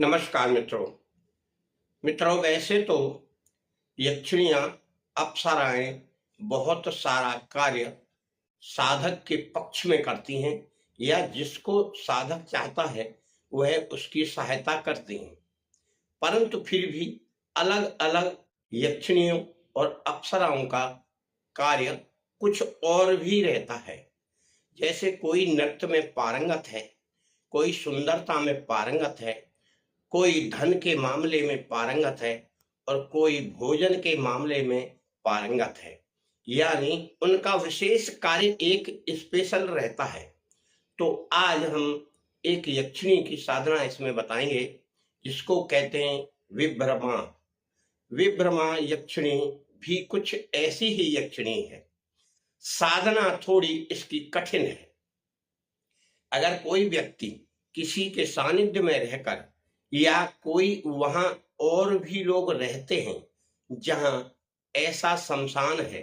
नमस्कार मित्रों। वैसे तो यक्षिणियाँ, अप्सराएँ बहुत सारा कार्य साधक के पक्ष में करती हैं या जिसको साधक चाहता है वह उसकी सहायता करती हैं। परंतु फिर भी अलग-अलग यक्षिणियों और अप्सराओं का कार्य कुछ और भी रहता है। जैसे कोई नृत्य में पारंगत है, कोई सुंदरता में पारंगत है, कोई धन के मामले में पारंगत है और कोई भोजन के मामले में पारंगत है। यानी उनका विशेष कार्य एक स्पेशल रहता है। तो आज हम एक यक्षिणी की साधना इसमें बताएंगे जिसको कहते हैं विभ्रमा। विभ्रमा यक्षिणी भी कुछ ऐसी ही यक्षिणी है। साधना थोड़ी इसकी कठिन है। अगर कोई व्यक्ति किसी के सानिध्य में रहकर या कोई वहां और भी लोग रहते हैं जहां ऐसा शमशान है,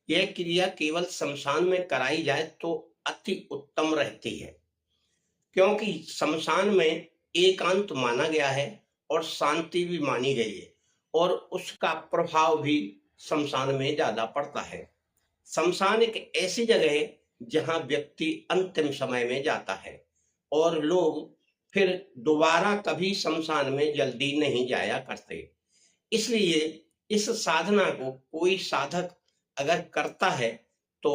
यह क्रिया केवल शमशान में कराई जाए तो अति उत्तम रहती है, क्योंकि शमशान में एकांत माना गया है और शांति भी मानी गई है और उसका प्रभाव भी शमशान में ज्यादा पड़ता है। शमशान एक ऐसी जगह है जहां व्यक्ति अंतिम समय में जाता है और लोग फिर दोबारा कभी शमशान में जल्दी नहीं जाया करते। इसलिए इस साधना को कोई साधक अगर करता है तो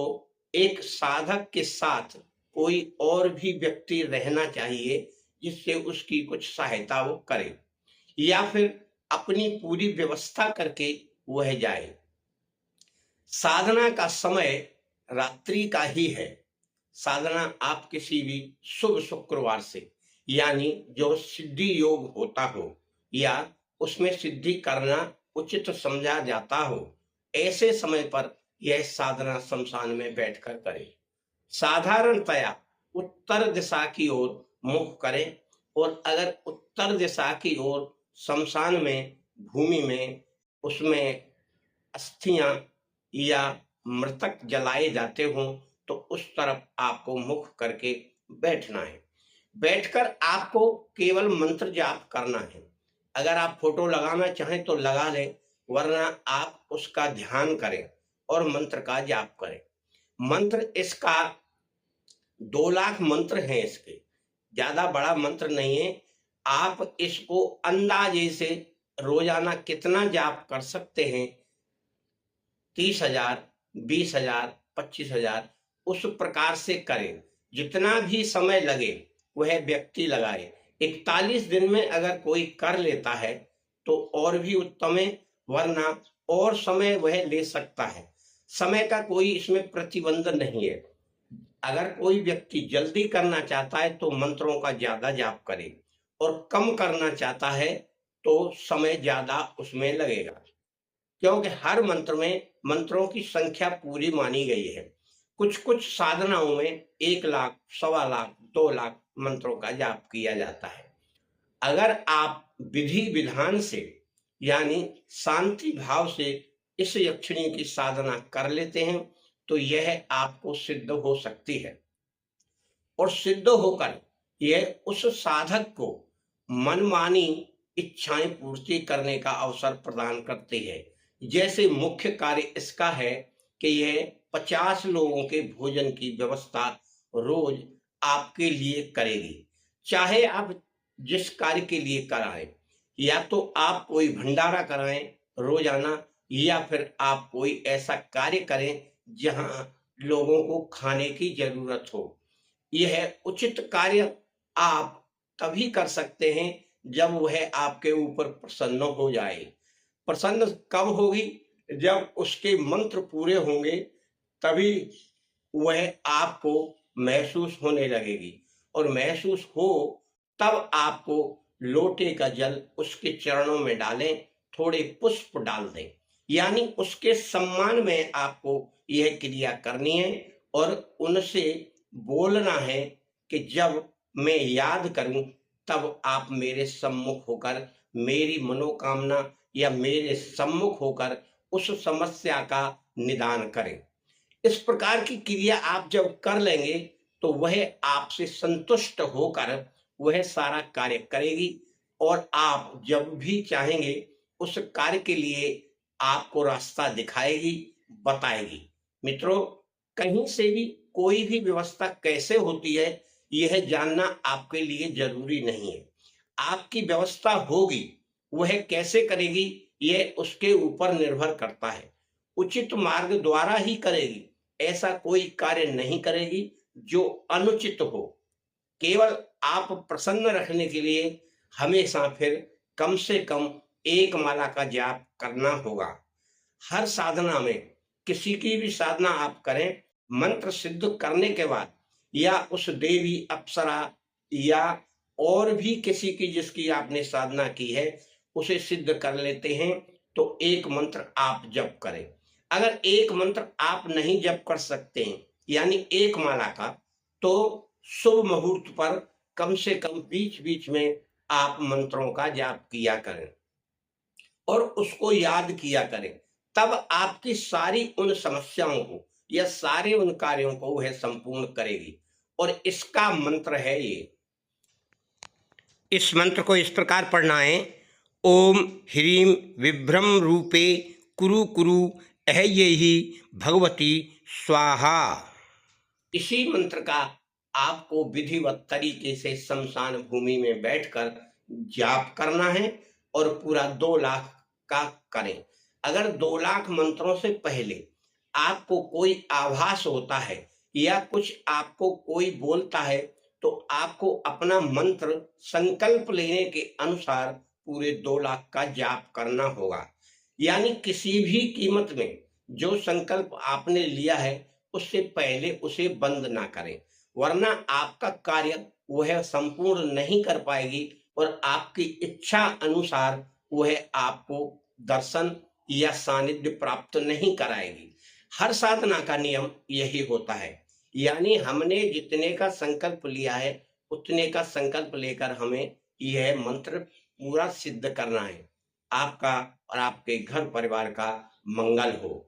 एक साधक के साथ कोई और भी व्यक्ति रहना चाहिए जिससे उसकी कुछ सहायता वो करे या फिर अपनी पूरी व्यवस्था करके वह जाए। साधना का समय रात्रि का ही है। साधना आप किसी भी शुभ शुक्रवार से, यानी जो सिद्धि योग होता हो या उसमें सिद्धि करना उचित समझा जाता हो, ऐसे समय पर यह साधना शमशान में बैठकर करें। साधारणतया उत्तर दिशा की ओर मुख करें और अगर उत्तर दिशा की ओर शमशान में भूमि में उसमें अस्थियां या मृतक जलाए जाते हों तो उस तरफ आपको मुख करके बैठना है। बैठकर आपको केवल मंत्र जाप करना है। अगर आप फोटो लगाना चाहें तो लगा लें, वरना आप उसका ध्यान करें और मंत्र का जाप करें। मंत्र इसका 2 लाख मंत्र हैं इसके, ज्यादा बड़ा मंत्र नहीं है। आप इसको अंदाजे से रोजाना कितना जाप कर सकते हैं, 30,000, 20,000, 25,000, उस प्रकार से करें। जितना भी समय लगे वह व्यक्ति लगाए। 41 दिन में अगर कोई कर लेता है तो और भी उत्तम है, वरना और समय वह ले सकता है। समय का कोई इसमें प्रतिबंध नहीं है। अगर कोई व्यक्ति जल्दी करना चाहता है तो मंत्रों का ज्यादा जाप करे और कम करना चाहता है तो समय ज्यादा उसमें लगेगा, क्योंकि हर मंत्र में मंत्रों की संख्या पूरी मानी गई है। कुछ कुछ साधनाओं में 1 लाख, 1.25 लाख, 2 लाख मंत्रों का जाप किया जाता है। अगर आप विधि विधान से यानी शांति भाव से इस यक्षिणी की साधना कर लेते हैं तो यह आपको सिद्ध हो सकती है और सिद्ध होकर यह उस साधक को मनमानी इच्छाएं पूर्ति करने का अवसर प्रदान करती है। जैसे मुख्य कार्य इसका है कि यह 50 लोगों के भोजन की व्यवस्था रोज आपके लिए करेगी। चाहे आप जिस कार्य के लिए कराएं, या तो आप कोई भंडारा कराएं रोजाना या फिर आप कोई ऐसा कार्य करें जहां लोगों को खाने की जरूरत हो। यह उचित कार्य आप तभी कर सकते हैं जब वह आपके ऊपर प्रसन्न हो जाए। प्रसन्न कब होगी? जब उसके मंत्र पूरे होंगे, तभी वह आपको महसूस होने लगेगी और महसूस हो तब आपको लोटे का जल उसके चरणों में डालें, थोड़े पुष्प डाल दें, यानी उसके सम्मान में आपको यह क्रिया करनी है और उनसे बोलना है कि जब मैं याद करूं तब आप मेरे सम्मुख होकर मेरी मनोकामना या मेरे सम्मुख होकर उस समस्या का निदान करें। इस प्रकार की क्रिया आप जब कर लेंगे तो वह आपसे संतुष्ट होकर वह सारा कार्य करेगी और आप जब भी चाहेंगे उस कार्य के लिए आपको रास्ता दिखाएगी, बताएगी। मित्रों, कहीं से भी कोई भी व्यवस्था कैसे होती है यह जानना आपके लिए जरूरी नहीं है। आपकी व्यवस्था होगी, वह कैसे करेगी यह उसके ऊपर निर्भर करता है। उचित मार्ग द्वारा ही करेगी, ऐसा कोई कार्य नहीं करेगी जो अनुचित हो। केवल आप प्रसन्न रखने के लिए हमेशा फिर कम से कम एक माला का जाप करना होगा। हर साधना में, किसी की भी साधना आप करें, मंत्र सिद्ध करने के बाद या उस देवी अप्सरा या और भी किसी की जिसकी आपने साधना की है उसे सिद्ध कर लेते हैं तो एक मंत्र आप जप करें। अगर एक मंत्र आप नहीं जप कर सकते हैं यानी एक माला का, तो शुभ मुहूर्त पर कम से कम बीच बीच में आप मंत्रों का जाप किया करें और उसको याद किया करें। तब आपकी सारी उन समस्याओं को या सारे उन कार्यों को वह संपूर्ण करेगी। और इसका मंत्र है ये, इस मंत्र को इस प्रकार पढ़ना है, ओम ह्रीं विभ्रम रूपे कुरु कुरु अहयहि भगवती स्वाहा। इसी मंत्र का आपको विधिवत तरीके से शमशान भूमि में बैठकर जाप करना है और पूरा 2 लाख का करें। अगर 2 लाख मंत्रों से पहले आपको कोई आभास होता है या कुछ आपको कोई बोलता है तो आपको अपना मंत्र संकल्प लेने के अनुसार पूरे 2 लाख का जाप करना होगा। यानी किसी भी कीमत में जो संकल्प आपने लिया है उससे पहले उसे बंद ना करें, वरना आपका कार्य वह संपूर्ण नहीं कर पाएगी और आपकी इच्छा अनुसार वह आपको दर्शन या सानिध्य प्राप्त नहीं कराएगी। हर साधना का नियम यही होता है, यानी हमने जितने का संकल्प लिया है उतने का संकल्प लेकर हमें यह मंत्र पूरा सिद्ध करना है। आपका और आपके घर परिवार का मंगल हो।